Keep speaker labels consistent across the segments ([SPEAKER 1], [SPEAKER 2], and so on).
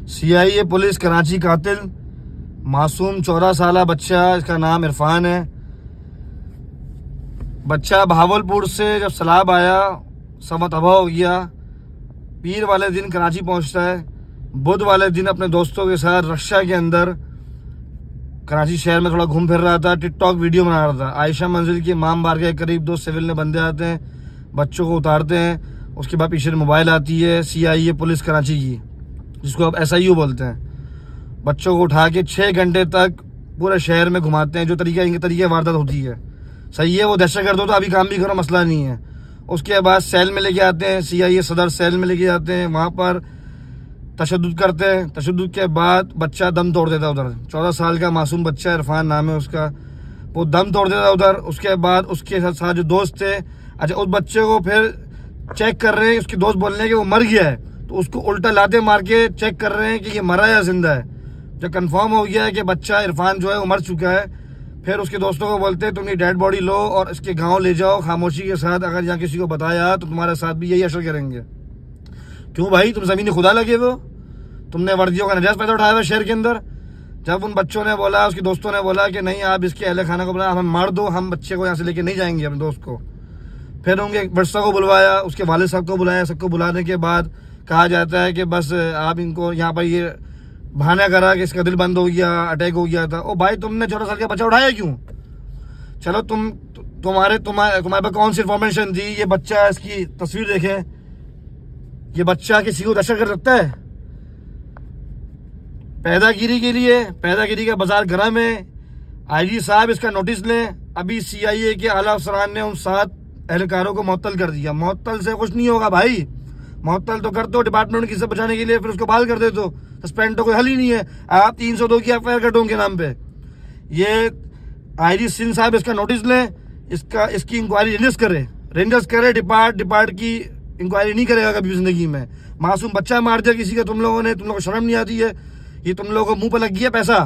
[SPEAKER 1] CIA police Karachi कातिल मासूम 14 साला बच्चा, इसका नाम इरफान है। बच्चा भावलपुर से जब सलाब आया सवा तबाह हो गया। पीर वाले दिन कराची पहुंचता है, बुध वाले दिन अपने दोस्तों के साथ रक्षा के अंदर कराची शहर में थोड़ा घूम फिर रहा था, टिकटॉक वीडियो बना रहा था। आयशा मंजिल के इमाम बारगाह के करीब 2 सिविल ने बंदे आते हैं, बच्चों को उतारते हैं। उसके बाद पीछे मोबाइल आती है CIA पुलिस कराची की, जिसको अब SIO बोलते हैं। बच्चों को उठा के 6 घंटे तक पूरे शहर में घुमाते हैं। जो इनके तरीके वारदात होती है, सही है, वो दहशतगर्द हो तो अभी काम भी करो, मसला नहीं है। उसके बाद सेल में लेके आते हैं, CIA सदर सेल में लेके जाते हैं, वहाँ पर तशद्दुद करते हैं। तशद्दुद के बाद बच्चा दम तोड़ देता है उधर। 14 साल का मासूम बच्चा, इरफान नाम है उसका, वो दम तोड़ देता है उधर। उसके बाद उसके साथ जो दोस्त थे, अच्छा उस बच्चे को फिर चेक कर रहे हैं, उसके दोस्त बोल रहे हैं कि वो मर गया है, तो उसको उल्टा लाते मार के चेक कर रहे हैं कि ये मरा या जिंदा है। जब कंफर्म हो गया है कि बच्चा इरफान जो है वो मर चुका है, फिर उसके दोस्तों को बोलते हैं तुम ये डेड बॉडी लो और इसके गांव ले जाओ खामोशी के साथ। अगर यहाँ किसी को बताया तो तुम्हारे साथ भी यही असर करेंगे। क्यों भाई, तुम ज़मीनी खुदा लगे हो, तुमने वर्दियों का नजायज़ पैदा उठाया हुआ शहर के अंदर। जब उन बच्चों ने बोला, उसके दोस्तों ने बोला कि नहीं आप इसके अहले खाना को बोला हमें मार दो, हम बच्चे को यहाँ से लेके नहीं जाएंगे अपने दोस्त को। फिर उनके वर्षा को बुलवाया, उसके वालिद साहब को बुलाया। सबको बुलाने के बाद कहा जाता है कि बस आप इनको यहाँ पर ये बहाना करा कि इसका दिल बंद हो गया, अटैक हो गया था। ओ भाई, तुमने 14 साल का बच्चा उठाया क्यों? चलो तुम्हारे पास कौन सी इन्फॉर्मेशन थी? ये बच्चा, इसकी तस्वीर देखें, ये बच्चा किसी को दहशत कर सकता है? पैदागिरी के लिए, पैदागिरी का बाजार गर्म है। IG साहब इसका नोटिस लें। अभी CIA के आला अफसरान ने उन 7 एहलकारों को मुअत्तल कर दिया। मुअत्तल से कुछ नहीं होगा भाई, मुअत्तल तो कर दो डिपार्टमेंट की इज्जत बचाने के लिए, फिर उसको बहाल कर दे दो। सस्पेंड तो कोई हल ही नहीं है। आप 302 की FIR कटो उनके नाम पे। ये IG सिंह साहब इसका नोटिस लें, इसकी इंक्वायरी रेंजर्स करे। डिपार्ट की इंक्वायरी नहीं करेगा कभी जिंदगी में। मासूम बच्चा मार दिया किसी का तुम लोगों ने, तुम लोगों को शर्म नहीं आती है? ये तुम लोगों को मुंह पर लग गया पैसा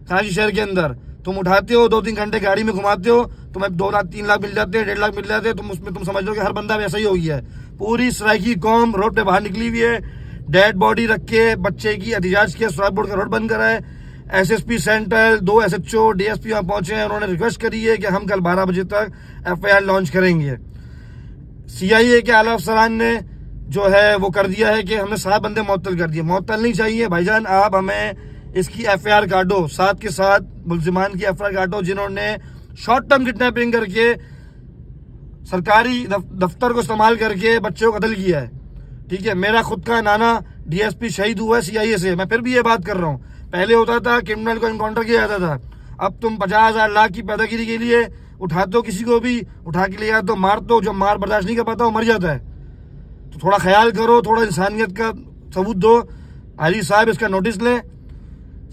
[SPEAKER 1] कराची शहर के अंदर। तुम उठाते हो, 2-3 घंटे गाड़ी में घुमाते हो, तुम्हें 2 लाख 3 लाख मिल जाते हैं, 1.5 लाख मिल जाते हैं। तुम समझ लो कि हर बंदा वैसा ही हो गया है। पूरी सराइकी कौम रोड पे बाहर निकली हुई है। डेड बॉडी रख के बच्चे की एहतजाज किया, सुराग बोर्ड का रोड बंद करा है। SSP सेंट्रल, 2 SHO DSP वहाँ पहुंचे हैं। उन्होंने रिक्वेस्ट करी है कि हम कल 12 बजे तक FIR लॉन्च करेंगे। CIA के आला अफसरान ने जो है वो कर दिया है कि हमने 7 बंदे मुअत्तल कर दिए। मुअत्तल नहीं चाहिए भाईजान, आप हमें इसकी FIR काटो, साथ के साथ मुल्जिमान की FIR काटो जिन्होंने शॉर्ट टर्म किडनैपिंग करके सरकारी दफ्तर को इस्तेमाल करके बच्चों को कत्ल किया है। ठीक है, मेरा खुद का नाना DSP शहीद हुआ है CIA से। मैं फिर भी ये बात कर रहा हूँ, पहले होता था क्रिमिनल को इनकाउंटर किया जाता था, अब तुम 50,000 लाख की पैदागिरी के लिए उठाते हो, किसी को भी उठा के ले जाते हो, मारते हो। जो मार बर्दाश्त नहीं कर पाता वो मर जाता है। तो थोड़ा ख्याल करो, थोड़ा इंसानियत का सबूत दो। IG साहब इसका नोटिस लें।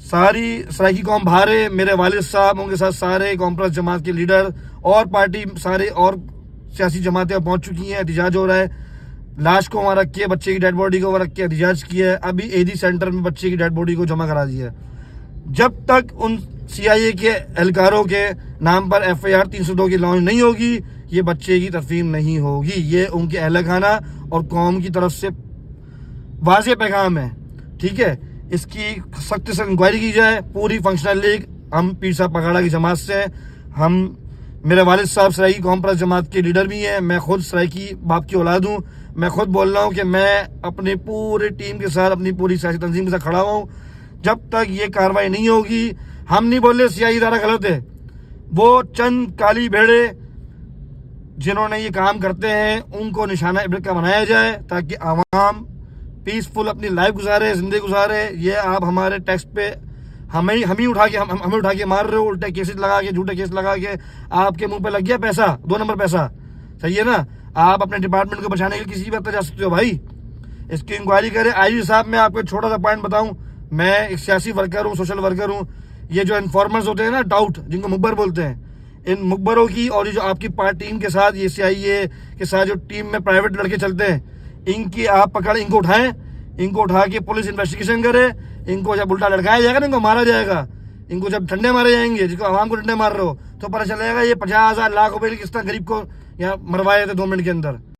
[SPEAKER 1] सारी सराइकी कौम बाहर है, मेरे वालिद साहब, उनके साथ सारे कॉम्प्रेस जमात के लीडर और पार्टी सारे और सियासी जमातें पहुंच चुकी हैं। एहतजाज हो रहा है। लाश को वहाँ रख के, बच्चे की डेड बॉडी को वहाँ रख के एहतजाज किया है। अभी AD सेंटर में बच्चे की डेड बॉडी को जमा करा दिया है। जब तक उन CIA के एहलकारों के नाम पर FIR 302 की लॉन्च नहीं होगी, ये बच्चे की तरफीम नहीं होगी। ये उनके अहल खाना और कौम की तरफ से वाज़ेह पैगाम है। ठीक है, इसकी सख्त से इंक्वायरी की जाए। पूरी फंक्शनल लीग, हम पीर साहब पगाड़ा की जमात से हैं। हम, मेरे वालिद साहब सराइकी कॉम्प्रेस जमात के लीडर भी हैं। मैं खुद सराइकी बाप की औलाद हूँ। मैं खुद बोल रहा हूँ कि मैं अपनी पूरी टीम के साथ, अपनी पूरी सियासी तंजीम के साथ खड़ा हूँ। जब तक ये कार्रवाई नहीं होगी, हम नहीं बोल रहे CIA इदारा गलत है, वो चंद काली भेड़े जिन्होंने ये काम करते हैं उनको निशाना इब्रत का बनाया जाए, ताकि आवाम पीसफुल अपनी लाइफ गुजारे, जिंदगी गुजारे। ये आप हमारे टैक्स पे हमें उठा के मार रहे हो, उल्टे केसेस लगा के, झूठे केस लगा के। आपके मुंह पे लग गया पैसा, 2 नंबर पैसा, सही है ना? आप अपने डिपार्टमेंट को बचाने के लिए किसी भी हद तक जा सकते हो भाई। इसकी इंक्वायरी करें। IG साहब, मैं आपको एक छोटा सा पॉइंट बताऊं, मैं एक सियासी वर्कर हूँ, सोशल वर्कर हूँ। ये जो इन्फॉर्मर्स होते हैं ना, डाउट जिनको मुखबर बोलते हैं, इन मुखबरों की और ये जो आपकी पार्टी टीम के साथ, ये CIA के साथ जो टीम में प्राइवेट लड़के चलते हैं, इनकी आप पकड़, इनको उठाएं, इनको उठा के पुलिस इन्वेस्टिगेशन करे। इनको जब उल्टा लड़काया जाएगा ना, इनको मारा जाएगा। इनको जब डंडे मारे जाएंगे, जिसको आवाम को डंडे मार रहे हो, तो पता चलेगा ये 50,000 लाख रुपए किस तरह गरीब को यहाँ मरवाए थे 2 मिनट के अंदर।